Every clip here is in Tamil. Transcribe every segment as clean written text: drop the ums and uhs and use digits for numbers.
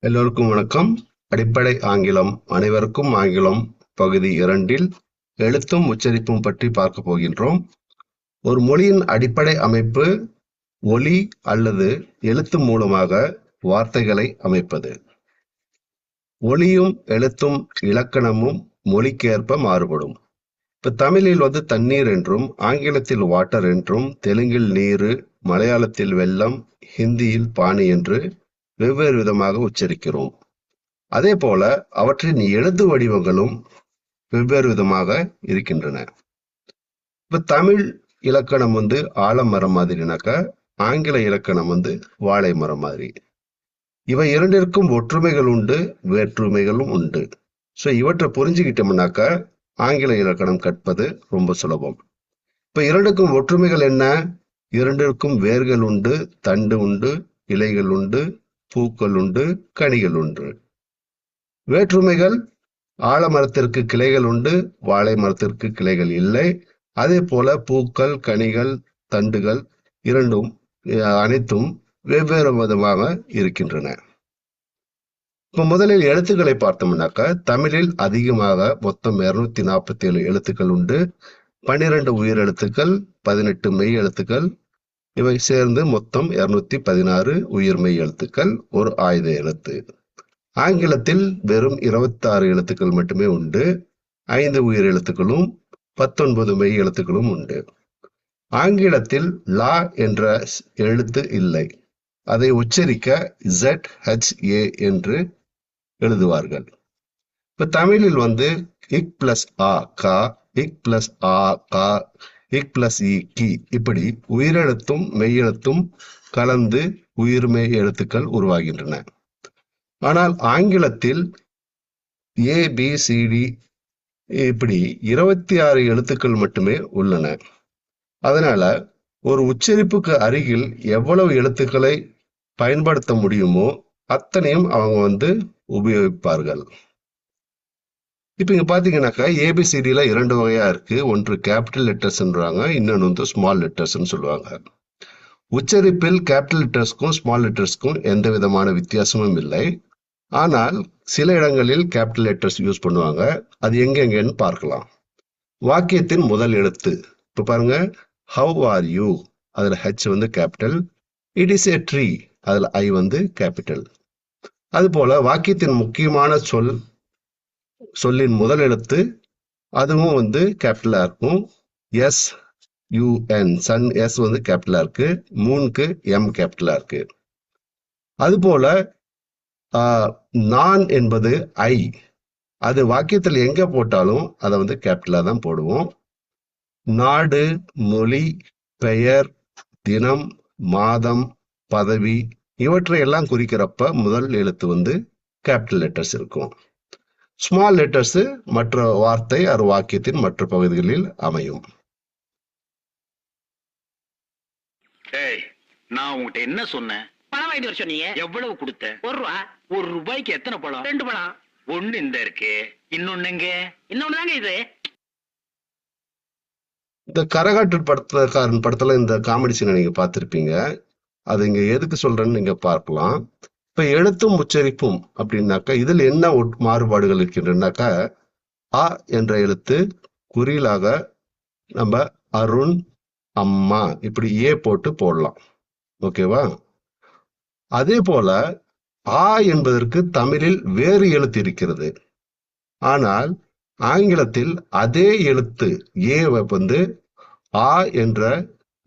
எல்லோருக்கும் வணக்கம். அடிப்படை ஆங்கிலம் அனைவருக்கும் ஆங்கிலம் பகுதி 2ல் எழுத்தும் உச்சரிப்பும் பற்றி பார்க்க போகின்றோம். ஒரு மொழியின் அடிப்படை அமைப்பு ஒலி அல்லது எழுத்து மூலமாக வார்த்தைகளை அமைப்பது. ஒலியும் எழுத்தும் இலக்கணமும் மொழிக்கேற்ப மாறுபடும். இப்ப தமிழில் தண்ணீர் என்றும், ஆங்கிலத்தில் வாட்டர் என்றும், தெலுங்கில் நீரு, மலையாளத்தில் வெள்ளம், ஹிந்தியில் பானி என்று வெவ்வேறு விதமாக உச்சரிக்கிறோம். அதே போல அவற்றின் எழுத்து வடிவங்களும் வெவ்வேறு விதமாக இருக்கின்றன. இப்ப தமிழ் இலக்கணம் ஆலமரம் மாதிரினாக்கா, ஆங்கில இலக்கணம் வாழை மரம் மாதிரி. இவை இரண்டிற்கும் ஒற்றுமைகள் உண்டு, வேற்றுமைகளும் உண்டு. ஸோ இவற்றை புரிஞ்சுக்கிட்டோம்னாக்கா ஆங்கில இலக்கணம் கற்பது ரொம்ப சுலபம். இப்ப இரண்டுக்கும் ஒற்றுமைகள் என்ன? இரண்டிற்கும் வேர்கள் உண்டு, தண்டு உண்டு, இலைகள் உண்டு, பூக்கள் உண்டு, கனிகள் உண்டு. வேற்றுமைகள், ஆலமரத்திற்கு கிளைகள் உண்டு, வாழை மரத்திற்கு கிளைகள் இல்லை. அதே போல பூக்கள், கனிகள், தண்டுகள் இரண்டும் அனைத்தும் வெவ்வேறு விதமாக இருக்கின்றன. இப்ப முதலில் எழுத்துக்களை பார்த்தோம்னாக்கா, தமிழில் அதிகமாக மொத்தம் 247 எழுத்துக்கள் உண்டு. 12 உயிர் எழுத்துக்கள், 18 மெய் எழுத்துக்கள். இவை சேர்ந்து மொத்தம் 216 உயிர்மெய் எழுத்துக்கள், ஒரு ஆயுத எழுத்து. ஆங்கிலத்தில் வெறும் 26 எழுத்துக்கள் மட்டுமே உண்டு. 5 உயிர் எழுத்துக்களும் 19 மெய் எழுத்துக்களும் உண்டு. ஆங்கிலத்தில் லா என்ற எழுத்து இல்லை. அதை உச்சரிக்க ZHA என்று எழுதுவார்கள். இப்ப தமிழில் இக் பிளஸ் ஆ கா, இக் பிளஸ் ஆ கா, இக் பிளஸ் இ கி, இப்படி உயிரெழுத்தும் மெய்யெழுத்தும் கலந்து உயிர்மெய் எழுத்துக்கள் உருவாகின்றன. ஆனால் ஆங்கிலத்தில் ABCD இப்படி 26 எழுத்துக்கள் மட்டுமே உள்ளன. அதனால ஒரு உச்சரிப்புக்கு அருகில் எவ்வளவு எழுத்துக்களை பயன்படுத்த முடியுமோ அத்தனையும் அவங்க உபயோகிப்பார்கள். இப்ப இங்க பாத்தீங்கன்னாக்கா ஏபிசிடில 2 வகையா இருக்கு. ஒன்று கேபிட்டல் லெட்டர்ஸ்ன்றாங்க, இன்னொன்று ஸ்மால் லெட்டர்ஸ் சொல்லுவாங்க. உச்சரிப்பில் கேபிட்டல் லெட்டர்ஸ்க்கும் ஸ்மால் லெட்டர்ஸ்க்கும் எந்த விதமான வித்தியாசமும் இல்லை. ஆனால் சில இடங்களில் கேபிட்டல் லெட்டர்ஸ் யூஸ் பண்ணுவாங்க. அது எங்கெங்கன்னு பார்க்கலாம். வாக்கியத்தின் முதல் எழுத்து இப்ப பாருங்க, ஹவ் ஆர் யூ, அதுல H capital. It is a tree, அதுல ஐ கேபிட்டல். அது போல வாக்கியத்தின் முக்கியமான சொல்லின் முதல் எழுத்து அதுவும் கேபிட்டலா இருக்கும். SUN, சன், எஸ் கேபிட்டலா இருக்கு. மூனுக்கு எம் கேபிட்டலா இருக்கு. அது போல நான் என்பது ஐ, அது வாக்கியத்தில் எங்க போட்டாலும் அதை கேபிட்டலா தான் போடுவோம். நாடு, மொழி, பெயர், தினம், மாதம், பதவி இவற்றை எல்லாம் குறிக்கிறப்ப முதல் எழுத்து கேபிட்டல் லெட்டர்ஸ் இருக்கும். ஸ்மால் லெட்டர்ஸ் மற்ற வார்த்தை அது வாக்கியத்தின் மற்ற பகுதிகளில் அமையும். நான் உங்ககிட்ட என்ன சொன்னேன்? பழம் வாங்கிட்டு வர சொன்னீங்க. எவ்வளவு கொடுத்த? ₹1. ₹1 எத்தனை பழம்? 2 பழம். ஒண்ணு இந்த இருக்கு, இன்னொன்னுங்க. இன்னொன்னுதாங்க இது. இந்த கரகாட்டு படத்துல இந்த காமெடி சீனை நீங்க பார்த்திருப்பீங்க. அது இங்க எதுக்கு சொல்றேன்னு நீங்க பார்க்கலாம். இப்ப எழுத்தும் உச்சரிப்பும் அப்படின்னாக்கா இதுல என்ன மாறுபாடுகள் இருக்கின்றனாக்கா, அ என்ற எழுத்து குறியிலாக நம்ம அருண், அம்மா இப்படி ஏ போட்டு போடலாம். ஓகேவா? அதே போல ஆ என்பதற்கு தமிழில் வேறு எழுத்து இருக்கிறது. ஆனால் ஆங்கிலத்தில் அதே எழுத்து ஏ ஆ என்ற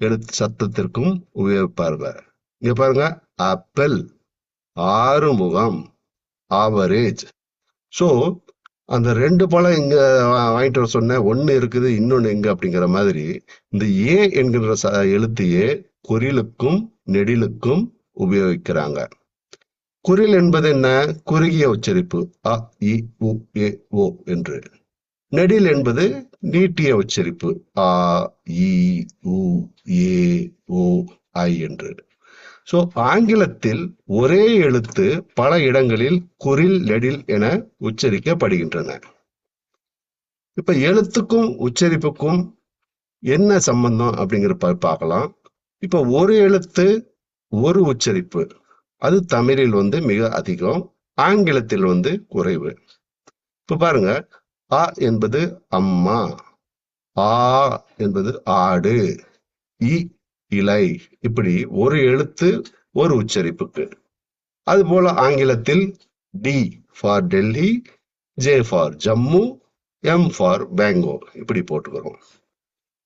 எழுத்து சத்தத்திற்கும் உபயோகிப்பார்கள். இங்க பாருங்க, ஆப்பிள், ஆறுமுகம், ஆவரேஜ். ஸோ அந்த 2 பழம் இங்க வாங்கிட்டு வர சொன்ன, ஒன்னு இருக்குது இன்னொன்னு எங்க அப்படிங்கிற மாதிரி இந்த ஏ என்கின்ற எழுத்தையே குறிலுக்கும் நெடிலுக்கும் உபயோகிக்கிறாங்க. குறில் என்பது என்ன? குறுகிய உச்சரிப்பு அ இ உ ஏ ஓ என்று. நெடில் என்பது நீட்டிய உச்சரிப்பு ஆ இ உ ஏ ஓ ஐ என்று. சோ ஆங்கிலத்தில் ஒரே எழுத்து பல இடங்களில் குறில், நெடில் என உச்சரிக்கப்படுகின்றன. இப்ப எழுத்துக்கும் உச்சரிப்புக்கும் என்ன சம்பந்தம் அப்படிங்கிற பார்க்கலாம். இப்ப ஒரு எழுத்து ஒரு உச்சரிப்பு அது தமிழில் மிக அதிகம். ஆங்கிலத்தில் வந்து குறைவு. இப்ப பாருங்க, அ என்பது அம்மா, ஆ என்பது ஆடு, இ இலை. இப்படி ஒரு எழுத்து ஒரு உச்சரிப்புக்கு. அதுபோல ஆங்கிலத்தில் D for Delhi, J for Jammu, M for Bangalore இப்படி போட்டுக்கிறோம்.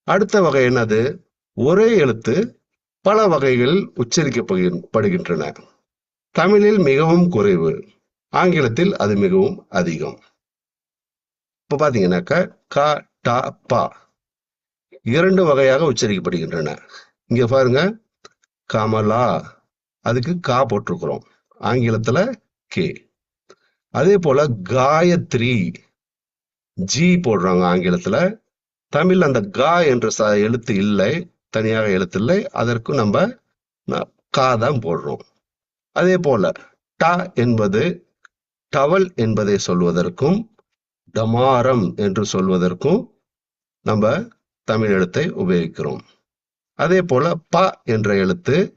அடுத்த வகை என்னது? ஒரே எழுத்து பல வகைகளில் உச்சரிக்கப்படுகின்றன. தமிழில் மிகவும் குறைவு, ஆங்கிலத்தில் அது மிகவும் அதிகம். இப்ப பாத்தீங்கன்னாக்க க ட ப இரண்டு வகையாக உச்சரிக்கப்படுகின்றன. இங்க பாருங்க, கமலா, அதுக்கு கா போட்டிருக்கிறோம், ஆங்கிலத்துல கே. அதே போல காயத்ரி, ஜி போடுறாங்க ஆங்கிலத்துல. தமிழ் அந்த கா என்ற எழுத்து இல்லை, தனியாக எழுத்து இல்லை, அதற்கு நம்ம கா தான் போடுறோம். அதே போல ட என்பது டவல் என்பதை சொல்வதற்கும் டமாரம் என்று சொல்வதற்கும் நம்ம தமிழ் எழுத்தை உபயோகிக்கிறோம். அதே போல ப என்ற எழுத்து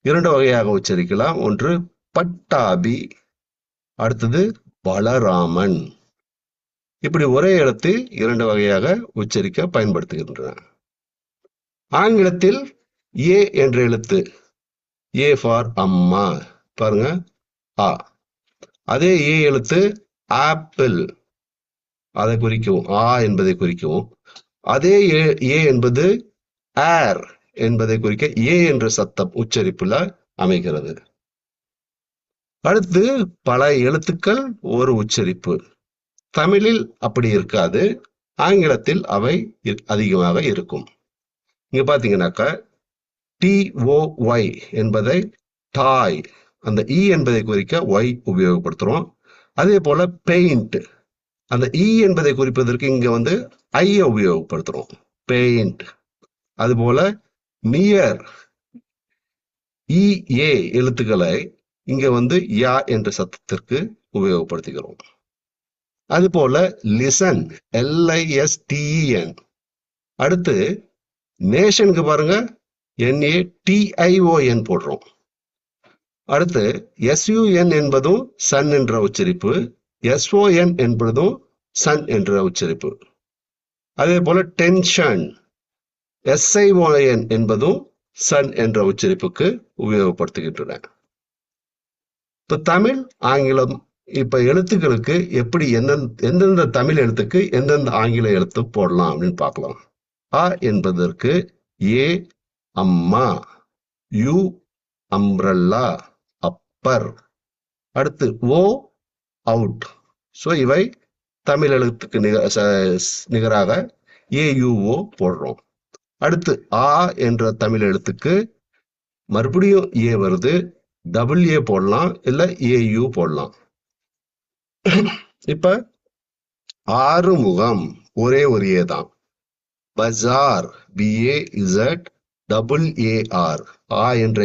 இரண்டு வகையாக உச்சரிக்கலாம். ஒன்று பட்டாபி, அடுத்தது பலராமன். இப்படி ஒரே எழுத்து இரண்டு வகையாக உச்சரிக்க பயன்படுத்துகின்றன. ஆங்கிலத்தில் ஏ என்ற எழுத்து, ஏ ஃபார் அம்மா, பாருங்க ஆ. அதே ஏ எழுத்து ஆப்பிள், அதை குறிக்கவும், ஆ என்பதை குறிக்கவும். அதே ஏ என்பது ஏர் என்பதை குறிக்க ஏ என்ற சத்தம் உச்சரிப்புல அமைகிறது. அடுத்து பல எழுத்துக்கள் ஒரு உச்சரிப்பு. தமிழில் அப்படி இருக்காது, ஆங்கிலத்தில் அவை அதிகமாக இருக்கும். இங்க பாத்தீங்கன்னாக்க TOY என்பதை டாய், அந்த இ என்பதை குறிக்க ஒய் உபயோகப்படுத்துறோம். அதே போல பெயிண்ட், அந்த இ என்பதை குறிப்பதற்கு இங்க வந்து ஐ உபயோகப்படுத்துறோம், பெயிண்ட். அதுபோல நியர், ஏ எழுத்துக்களை இங்க வந்து யா என்ற சத்தத்திற்கு உபயோகப்படுத்துகிறோம். அதுபோல லிசன், LISTEN. அடுத்து நேஷனுக்கு பாருங்க, NATION போடுறோம். அடுத்து SUN என்பதும் சன் என்ற உச்சரிப்பு, SON என்பதும் சன் என்ற உச்சரிப்பு. அதே போல டென்ஷன், SION என்பதும் சன் என்ற உச்சரிப்புக்கு உபயோகப்படுத்துகின்றன. இப்ப தமிழ் ஆங்கிலம், இப்ப எழுத்துக்களுக்கு எப்படி எந்தெந்த தமிழ் எழுத்துக்கு எந்தெந்த ஆங்கில எழுத்து போடலாம் அப்படின்னு பார்க்கலாம். அ என்பதற்கு ஏ அம்மா, யு அம்ப்ரல்லா, அப்பர். அடுத்து ஓ அவுட். ஸோ இவை தமிழ் எழுத்துக்கு நிகராக AUO போடுறோம். அடுத்து ஆ என்ற தமிழ் எழுத்துக்கு மறுபடியும் ஏ வருது, AA போடலாம், இல்ல AU போடலாம். இப்ப ஆறுமுகம் ஒரே ஒரு ஏ தான். பஜார், BAZAAR, ஆ என்ற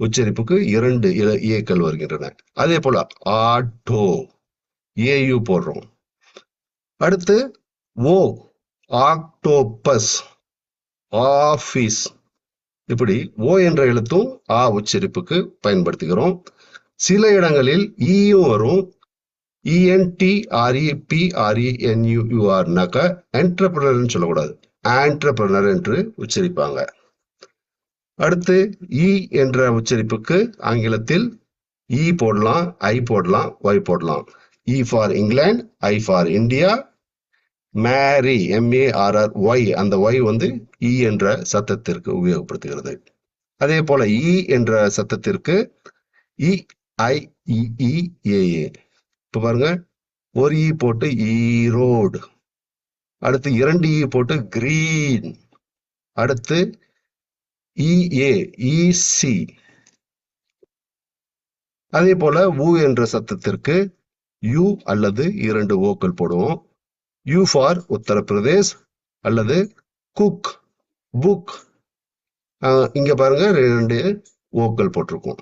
உச்சரிப்புக்கு இரண்டு ஏக்கள் வருகின்றன. அதே போல ஆட்டோ, AU போடுறோம். அடுத்து ஓ, ஆக்டோபஸ், ஆபீஸ். இப்படி ஓ என்ற எழுத்தும் ஆ உச்சரிப்புக்கு பயன்படுத்துகிறோம். சில இடங்களில் ஈயும் வரும், ENTREPRENUR. என்டர்பிரனர் சொல்லக்கூடாது, ஆண்டர்பிரனர் என்று உச்சரிப்பாங்க. அடுத்து இ என்ற உச்சரிப்புக்கு ஆங்கிலத்தில் இ போடலாம், ஐ போடலாம், ஒய் போடலாம். இ ஃபார் இங்கிலாந்து, I for India. Marry, MARRY, அந்த ஒய் வந்து இ என்ற சத்தத்திற்கு உபயோகப்படுத்துகிறது. அதே போல இ என்ற சத்தத்திற்கு EIEEAA. இப்ப பாருங்க, ஒரு இ போட்டு ஈரோடு, அடுத்து இரண்டு இ போட்டு கிரீன், அடுத்து EC. அதே போல உ என்ற சத்தத்திற்கு யூ அல்லது இரண்டு ஓக்கள் போடுவோம். யூ ஃபார் உத்தரப்பிரதேஷ் அல்லது குக், புக். இங்க பாருங்க, ரெண்டு ஓக்கள் போட்டிருக்கோம்.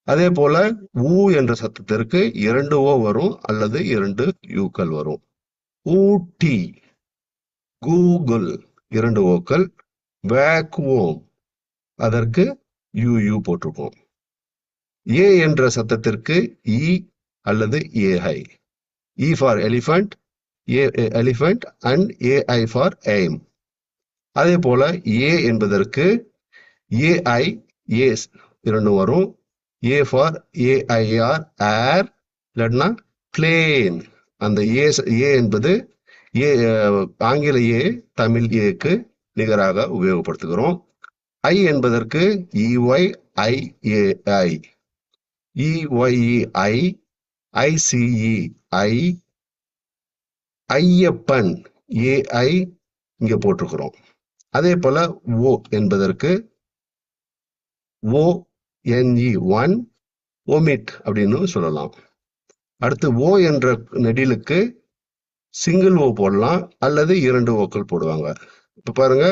அதே போல ஊ என்ற சத்தத்திற்கு இரண்டு ஓ வரும் அல்லது இரண்டு யூக்கள் வரும். ஊட்டி, கூகுள், இரண்டு ஓக்கள். வேக்யூம், அதற்கு UU போட்டிருக்கோம். ஏ என்ற சத்தத்திற்கு இ அல்லது AI. E for elephant, elephant and AI for aim. அதே போல ஏ என்பதற்கு ஏஐ, ஏஸ் இரண்டும் வரும். ஏ ஃபார் ஏஐஆர், ஏர், இல்லைன்னா பிளேன். அந்த ஏ என்பது ஏ, ஆங்கில ஏ தமிழ் ஏக்கு நிகராக உபயோகப்படுத்துகிறோம். ஐ என்பதற்கு இஒய் ஐஏஐ, இஒய்இஐ, ஐசிஇ ஐ, ஐயப்பன் ஏஐ இங்க போட்டிருக்கிறோம். அதே போல ஓ என்பதற்கு ONE, ஒன், ஒமிட் அப்படின்னு சொல்லலாம். அடுத்து ஓ என்ற நெடிலுக்கு சிங்கிள் ஓ போடலாம் அல்லது 2 ஓக்கள் போடுவாங்க. இப்ப பாருங்க,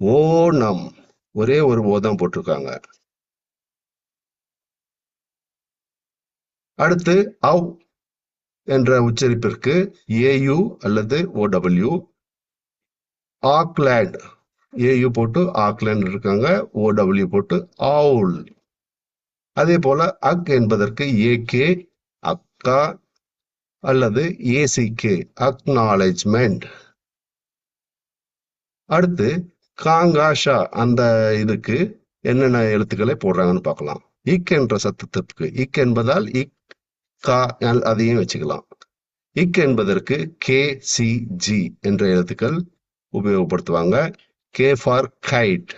ஓணம் ஒரே ஒரு ஓ தான் போட்டிருக்காங்க. அடுத்து அவ் என்ற உச்சரிப்பிற்கு ஏயு அல்லது OW. ஆக்லாண்ட் ஏயு போட்டு ஆக்லாண்ட் இருக்காங்க, OW போட்டு ஆவுல். அதே போல அக் என்பதற்கு ஏகே அக்கா அல்லது ஏசிகே அக்னாலேஜ்மெண்ட். அடுத்து காங்காஷா அந்த இதுக்கு என்னென்ன எழுத்துக்களை போடுறாங்கன்னு பார்க்கலாம். இக் என்ற சத்தத்திற்கு இக் என்பதால் இக், கா அதையும் வச்சுக்கலாம். இக் என்பதற்கு கே, சி, ஜி என்ற எழுத்துக்கள் உபயோகப்படுத்துவாங்க. K for kite,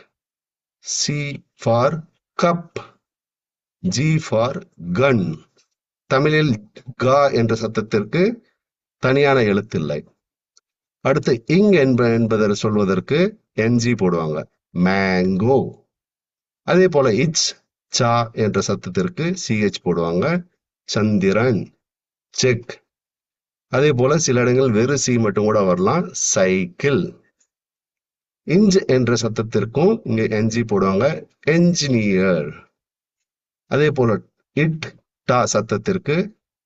C for cup, G for gun. தமிழில் கா என்ற சத்தத்திற்கு தனியான எழுத்து இல்லை. அடுத்து இங் என்பதை சொல்வதற்கு என்ஜி போடுவாங்க, மேங்கோ. அதே போல இச், சா என்ற சத்தத்திற்கு சிஹெச் போடுவாங்க, சந்திரன், செக். அதே போல சில இடங்கள் வெறும் சி மட்டும் கூட வரலாம், சைக்கிள். இஞ்ச் என்ற சத்தத்திற்கும் இங்க என்ஜி போடுவாங்க, என்ஜினியர். அதே போல இட், டா சத்தத்திற்கு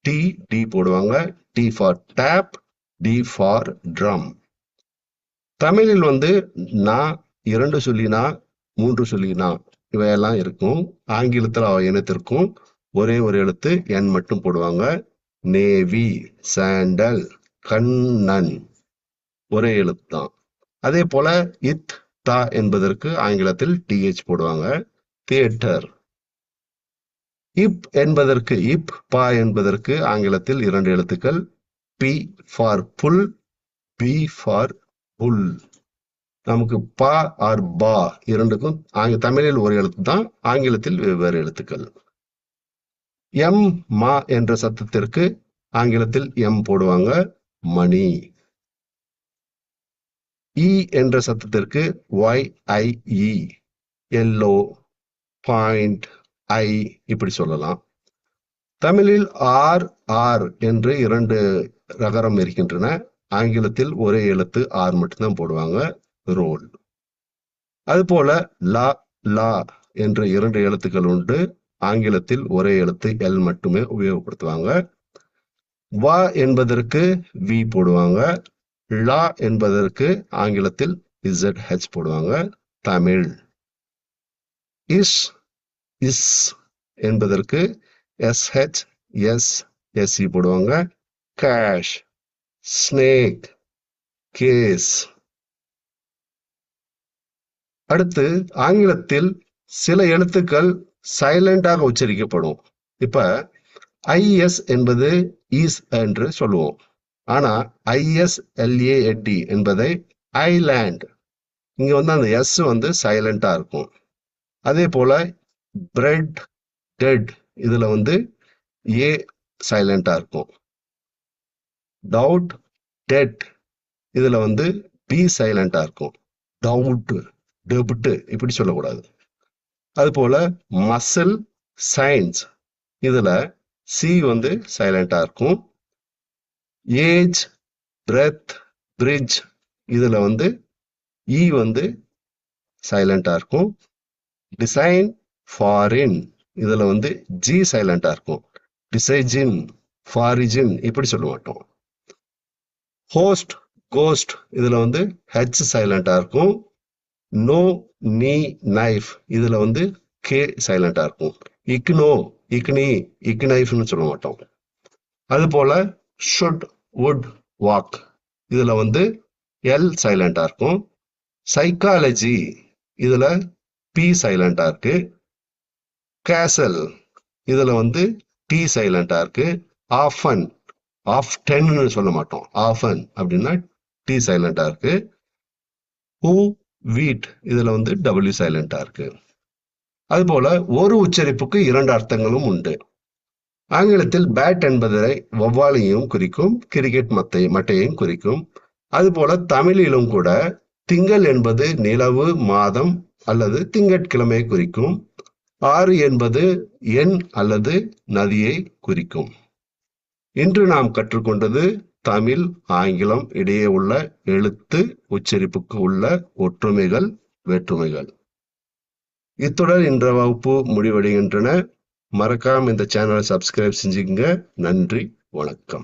டி, டி போடுவாங்க, T for tape, D for drum. தமிழில் நா, 2 சொல்லினா, 3 சொல்லினா இவையெல்லாம் இருக்கும். ஆங்கிலத்தில் அவை இனத்திற்கும் ஒரே ஒரு எழுத்து என் மட்டும் போடுவாங்க. நேவி, சாண்டல், கண்ணன் ஒரே எழுத்து தான். அதே போல இத், தா என்பதற்கு ஆங்கிலத்தில் டிஹெச் போடுவாங்க, தியேட்டர். இப் என்பதற்கு இப், பா என்பதற்கு ஆங்கிலத்தில் 2 எழுத்துக்கள், P for pull, B for bull. நமக்கு பா ஆர் பா இரண்டுக்கும் தமிழில் ஒரு எழுத்து தான், ஆங்கிலத்தில் வெவ்வேறு எழுத்துக்கள். எம், மா என்ற சத்தத்திற்கு ஆங்கிலத்தில் எம் போடுவாங்க, மணி. இ என்ற சத்தத்திற்கு YIE, எல்லோ, பாயிண்ட், ஐ இப்படி சொல்லலாம். தமிழில் ஆர், ஆர் என்று 2 ரகரம் இருக்கின்றன. ஆங்கிலத்தில் ஒரே எழுத்து ஆர் மட்டும்தான் போடுவாங்க, ரோல். அதுபோல லா, லா என்ற 2 எழுத்துக்கள் உண்டு. ஆங்கிலத்தில் ஒரே எழுத்து எல் மட்டுமே உபயோகப்படுத்துவாங்க. வா என்பதற்கு வி போடுவாங்க. லா என்பதற்கு ஆங்கிலத்தில் ZH போடுவாங்க, தமிழ். இஸ், இஸ் என்பதற்கு SH, SE போடுவாங்க, கேஷ், ஸ்னேக், கேஸ். அடுத்து ஆங்கிலத்தில் சில எழுத்துக்கள் சைலண்டாக உச்சரிக்கப்படும். இப்ப IS என்பது இஸ் என்று சொல்லுவோம். ஆனா ISLAND என்பதை ஐலாண்ட். இங்க அந்த எஸ் சைலண்டா இருக்கும். அதே போல பிரெட், டெட் இதுல ஏ சைலண்டா இருக்கும். டவுட், டெட் இதுல பி சைலண்டா இருக்கும். டவுட், டெபிட் இப்படி சொல்லக்கூடாது. அது போல மசில், சயின்ஸ் இதுல சி சைலண்டா இருக்கும். ஏஜ், பிரெத், பிரிட்ஜ் இதுல இ சைலண்டா இருக்கும். டிசைன், ஃபாரின் இதுல ஜி சைலண்டா இருக்கும். டிசைஜின், ஃபாரிஜின் இப்படி சொல்ல மாட்டோம். ஹோஸ்ட், கோஸ்ட் இதுல ஹெச் சைலண்டா இருக்கும். நோ, நீ, நைஃப் இதுல கே சைலண்டா இருக்கும். இக்னோ, இக்னி, இக்னைஃப்னு சொல்ல மாட்டோம். அது போல ஷுட், வுட், வாக் இதுல வந்து எல் சைலண்டா இருக்கும். சைக்காலஜி இதுல பி சைலண்டா இருக்கு. கேசல் இதுல வந்து டி சைலண்டா இருக்கு. ஆஃபன், ஆஃப்டன்னு சொல்ல மாட்டோம். ஆஃபன் அப்படின்னா டி சைலண்டா இருக்கு. ஹூ, வீட் இதுல வந்து டபிள்யூ சைலண்டா இருக்கு. அதுபோல ஒரு உச்சரிப்புக்கு 2 அர்த்தங்களும் உண்டு. ஆங்கிலத்தில் பேட் என்பதை வௌவாலையும் குறிக்கும், கிரிக்கெட் மட்டையையும் குறிக்கும். அதுபோல தமிழிலும் கூட திங்கள் என்பது நிலவு, மாதம் அல்லது திங்கட்கிழமையை குறிக்கும். 6 என்பது எண் அல்லது நதியை குறிக்கும். இன்று நாம் கற்றுக்கொண்டது தமிழ், ஆங்கிலம் இடையே உள்ள எழுத்து, உச்சரிப்புக்கு உள்ள ஒற்றுமைகள், வேற்றுமைகள். இத்துடன் இன்றைய வகுப்பு முடிவடைகின்றன. மறக்காம இந்த சேனலை சப்ஸ்கிரைப் செஞ்சுக்கங்க. நன்றி, வணக்கம்.